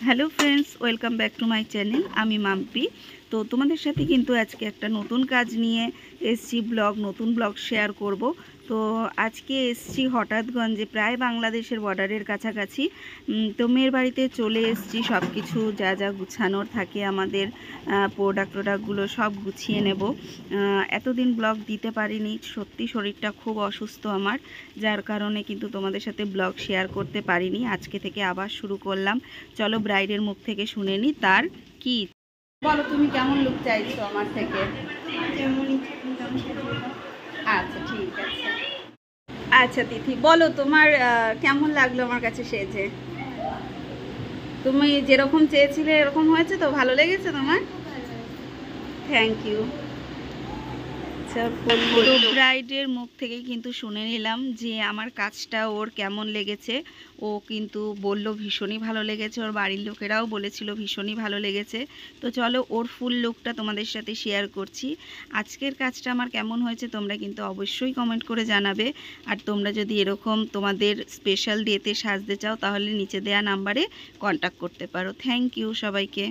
Hello friends, welcome back to my channel. আমি মাম্পি। তো তোমাদের সাথে কিন্তু আজকে একটা নতুন কাজ নিয়ে এসছি, নতুন ব্লগ শেয়ার করব। তো আজকে এসছি হঠাৎগঞ্জে, প্রায় বাংলাদেশের বর্ডারের কাছাকাছি। তো মেয়ের বাড়িতে চলে এসছি, সব কিছু যা যা গুছানোর থাকে আমাদের, প্রোডাক্টগুলো সব গুছিয়ে নেব। এতদিন ব্লগ দিতে পারিনি, সত্যি শরীরটা খুব অসুস্থ আমার, যার কারণে কিন্তু তোমাদের সাথে ব্লগ শেয়ার করতে পারিনি। আজকে থেকে আবার শুরু করলাম। চলো ব্রাইডের মুখ থেকে শুনে নি তার কি। বলো তুমি কেমন লুক চাইছো আমার থেকে? আচ্ছা, ঠিক আছে। আচ্ছা তিথি, বলো তোমার কেমন লাগলো আমার কাছে সেজে? তুমি যেরকম চেয়েছিলে এরকম হয়েছে তো? ভালো লেগেছে তোমার? Thank you. তো ব্রাইডের মুখ থেকেই কিন্তু শুনে নিলাম যে আমার কাজটা ওর কেমন লেগেছে। ও কিন্তু বলল ভীষণই ভালো লেগেছে, ওর বাড়ির লোকেরাও বলেছিল ভীষণই ভালো লেগেছে। তো চলো ওর ফুল লুকটা তোমাদের সাথে শেয়ার করছি। আজকের কাজটা আমার কেমন হয়েছে তোমরা কিন্তু অবশ্যই কমেন্ট করে জানাবে। আর তোমরা যদি এরকম তোমাদের স্পেশাল ডেতে সাজতে চাও তাহলে নিচে দেওয়া নাম্বারে কন্ট্যাক্ট করতে পারো। থ্যাংক ইউ সবাইকে।